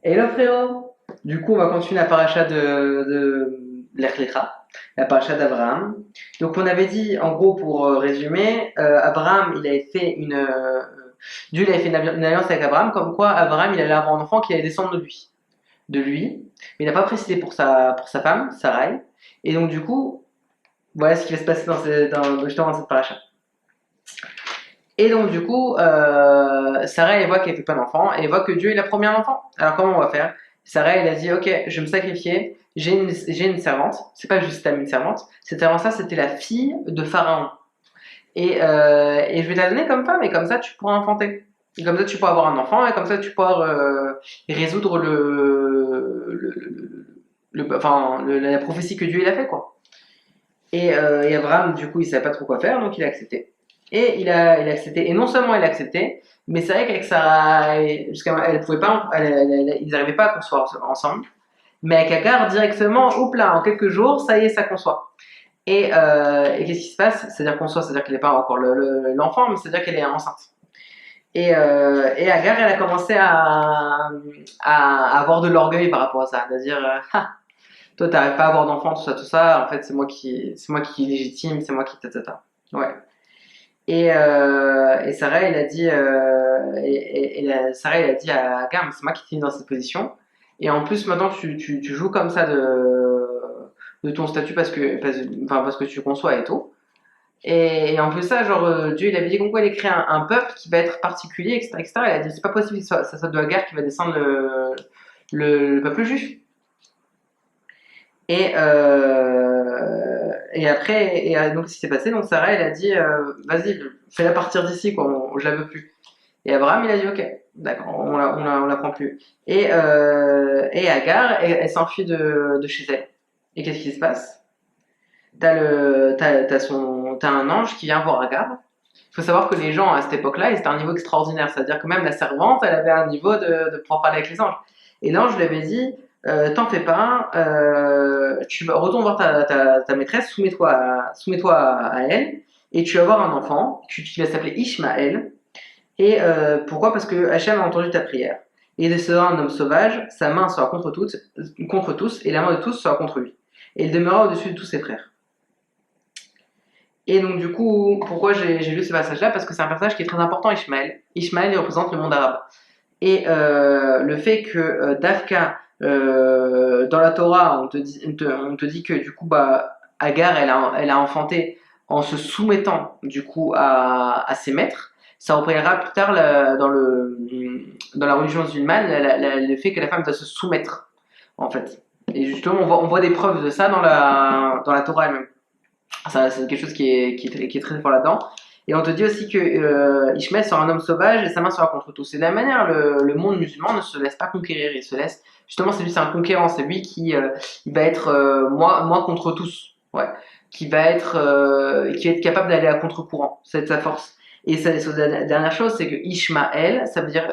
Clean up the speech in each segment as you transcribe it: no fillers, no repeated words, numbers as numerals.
Hello frérot! Du coup, on va continuer la paracha de Lech Lecha, la paracha d'Abraham. Donc, on avait dit, en gros, pour résumer, Abraham, il avait fait Dieu il avait fait une alliance avec Abraham, comme quoi Abraham, il allait avoir un enfant qui allait descendre de lui, mais il n'a pas précisé pour sa femme, Sarai. Et donc, du coup, voilà ce qui va se passer justement dans cette paracha. Et donc, du coup, Sarah, elle voit qu'elle fait pas d'enfant, et elle voit que Dieu, il a promis un enfant. Alors, comment on va faire? Sarah, elle a dit, ok, je vais me sacrifier, j'ai une servante, c'est pas juste une servante, cette servante-là, c'était la fille de Pharaon. Et je vais te la donner comme femme, et comme ça, tu pourras enfanter. Et comme ça, tu pourras avoir un enfant, et comme ça, tu pourras résoudre la prophétie que Dieu, il a fait, quoi. Et Abraham, du coup, il savait pas trop quoi faire, donc il a accepté. Et il a accepté. Et non seulement il a accepté, mais c'est vrai qu'avec Sarah, elle pouvait pas, ils n'arrivaient pas à concevoir ensemble. Mais avec Agar, directement, hop là, en quelques jours, ça y est, ça conçoit. Et qu'est-ce qui se passe? C'est-à-dire conçoit, c'est-à-dire qu'elle n'est pas encore l'enfant, mais c'est-à-dire qu'elle est enceinte. Et Agar, elle a commencé à avoir de l'orgueil par rapport à ça, à dire, toi, t'arrives pas à avoir d'enfant, tout ça. En fait, c'est moi qui est légitime, c'est moi qui ta. Ouais. Et Sarah, elle a dit, Sarah, elle a dit à Agar, mais c'est moi qui t'ai mis dans cette position. Et en plus, maintenant, tu joues comme ça de ton statut parce que tu conçois et tout. Et en plus, ça, genre, Dieu, il avait dit qu'on quoi il crée un peuple qui va être particulier, etc., etc. Elle a dit, c'est pas possible que ça soit de Agar qui va descendre le peuple juif. Et après, donc, ce qui s'est passé, donc Sarah, elle a dit, vas-y, fais-la partir d'ici, quoi, je la veux plus. Et Abraham, il a dit, ok, d'accord, on la prend plus. Et Agar, elle s'enfuit de chez elle. Et qu'est-ce qui se passe? T'as un ange qui vient voir Agar. Il faut savoir que les gens à cette époque-là, ils étaient à un niveau extraordinaire. C'est-à-dire que même la servante, elle avait un niveau de pouvoir parler avec les anges. Et l'ange lui avait dit, t'en fais pas, retourne voir ta maîtresse, soumets-toi à elle, et tu vas avoir un enfant qui va s'appeler Ishmaël. Et pourquoi? Parce que Hachem a entendu ta prière. Et il sera un homme sauvage, sa main sera contre tous, et la main de tous sera contre lui. Et il demeurera au-dessus de tous ses frères. Et donc, du coup, pourquoi j'ai lu ce passage-là? Parce que c'est un personnage qui est très important, Ishmaël. Ishmaël, il représente le monde arabe. Et le fait que Dafka, dans la Torah, on te dit que du coup, bah, Agar, elle a enfanté en se soumettant du coup à ses maîtres. Ça représaillera plus tard dans la religion musulmane le fait que la femme doit se soumettre, en fait. Et justement, on voit des preuves de ça dans la Torah elle-même. Ça, c'est quelque chose qui est très fort là-dedans. Et on te dit aussi que Ishmael sera un homme sauvage et sa main sera contre tous. Et de la même manière, le monde musulman ne se laisse pas conquérir. Il se laisse. Justement, c'est un conquérant. C'est lui qui il va être moi contre tous. Ouais. Qui va être capable d'aller à contre-courant. C'est sa force. Et la dernière chose, c'est que Ishmael, ça veut dire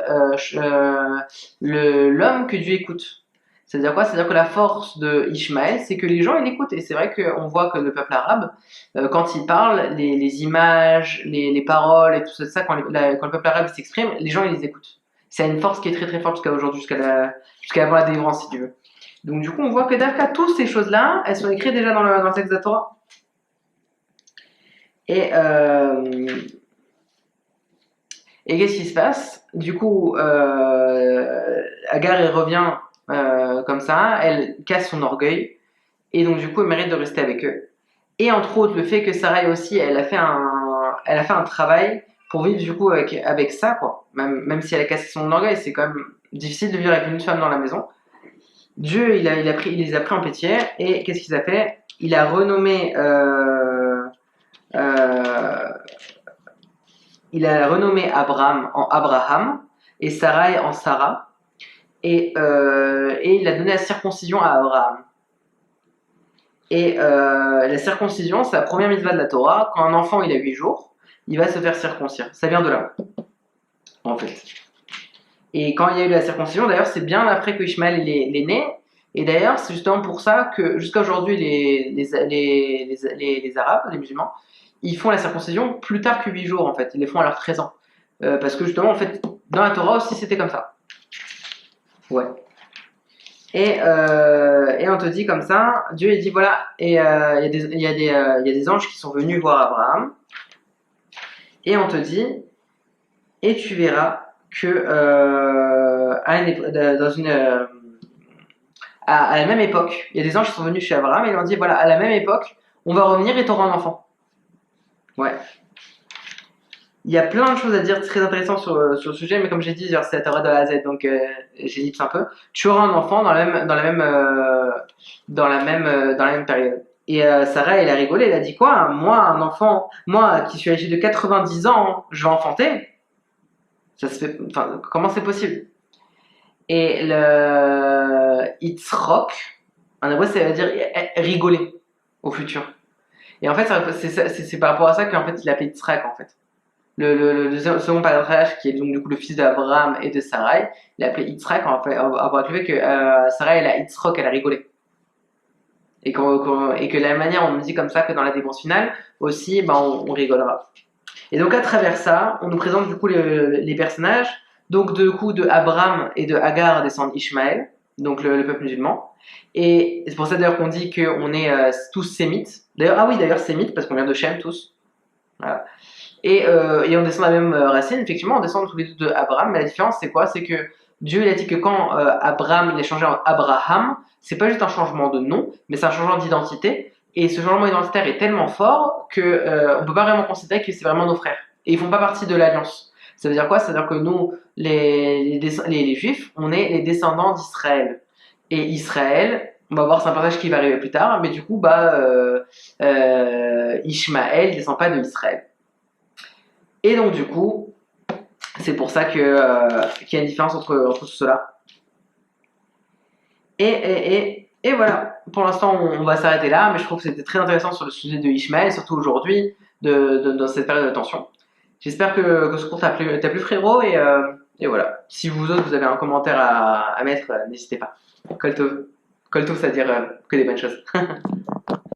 l'homme que Dieu écoute. C'est-à-dire quoi? C'est-à-dire que la force de Ishmaël, c'est que les gens ils l'écoutent. Et c'est vrai qu'on voit que le peuple arabe, quand il parle, les images, les paroles et tout ça, quand le peuple arabe s'exprime, les gens ils les écoutent. C'est une force qui est très très forte jusqu'à aujourd'hui, jusqu'à avant la délivrance, si tu veux. Donc du coup, on voit que d'Afka, toutes ces choses-là, elles sont écrites déjà dans le texte de la Torah. Et, et qu'est-ce qui se passe? Du coup, Agar, elle revient comme ça, elle casse son orgueil, et donc du coup, elle mérite de rester avec eux. Et entre autres, le fait que Sarai aussi, elle a fait un travail pour vivre du coup avec ça, quoi. Même si elle a cassé son orgueil, c'est quand même difficile de vivre avec une femme dans la maison. Dieu, il les a pris en pitié, et qu'est-ce qu'il a fait? Il a renommé, euh, Abraham en Abraham, et Sarai en Sarah, et il a donné la circoncision à Abraham. Et la circoncision, c'est la première mitzvah de la Torah. Quand un enfant il a 8 jours, il va se faire circoncire. Ça vient de là, en fait. Et quand il y a eu la circoncision, d'ailleurs, c'est bien après que Ishmaël il est né. Et d'ailleurs, c'est justement pour ça que jusqu'à aujourd'hui, les Arabes, les musulmans, ils font la circoncision plus tard que 8 jours, en fait. Ils les font à leurs 13 ans. Parce que justement, en fait, dans la Torah aussi, c'était comme ça. Ouais. Et on te dit comme ça, Dieu il dit voilà, et il y a des anges qui sont venus voir Abraham, et on te dit, et tu verras que dans à la même époque, il y a des anges qui sont venus chez Abraham et ils lui ont dit voilà, à la même époque, on va revenir et t'auras un enfant. Ouais. Il y a plein de choses à dire très intéressantes sur le sujet, mais comme j'ai dit, genre, c'est la Torah de A à Z, donc j'ellipse un peu. Tu auras un enfant dans la même période. Et Sarah, elle a rigolé, elle a dit quoi? Moi, un enfant, moi qui suis âgé de 90 ans, je vais enfanter? Ça se fait, enfin, comment c'est possible? Et le Itzrok, en hébreu, ça veut dire rigoler au futur. Et en fait, c'est par rapport à ça qu'en fait, il appelé Yitzhak, en fait. Le second patriarche, qui est donc du coup le fils d'Abraham et de Sarai, il a appelé Yitzhak en fait, avec le fait que Sarai, elle a Yitzhak, elle a rigolé. Et que la manière, on me dit comme ça que dans la dépense finale, aussi, ben, on rigolera. Et donc à travers ça, on nous présente du coup les personnages. Donc du coup de Abraham et de Hagar descendent Ishmaël, donc le peuple musulman. Et c'est pour ça d'ailleurs qu'on dit qu'on est tous sémites. D'ailleurs, ah oui, d'ailleurs sémites parce qu'on vient de Shem tous. Voilà. Et on descend de la même racine, effectivement, on descend tous les deux de Abraham, mais la différence c'est quoi? C'est que Dieu il a dit que quand Abraham il est changé en Abraham, c'est pas juste un changement de nom, mais c'est un changement d'identité. Et ce changement identitaire est tellement fort que on peut pas vraiment considérer que c'est vraiment nos frères. Et ils font pas partie de l'alliance. Ça veut dire quoi? Ça veut dire que nous, les Juifs, on est les descendants d'Israël. Et Israël, on va voir, c'est un passage qui va arriver plus tard, mais du coup, Ishmaël ne descend pas de Israël. Et donc du coup, c'est pour ça qu'il y a une différence entre tout cela. Et voilà, pour l'instant on va s'arrêter là, mais je trouve que c'était très intéressant sur le sujet de Ishmael, surtout aujourd'hui, dans cette période de tension. J'espère que ce cours t'a plu frérot, et voilà. Si vous autres vous avez un commentaire à mettre, n'hésitez pas. Koltov, Koltov, c'est-à-dire que des bonnes choses.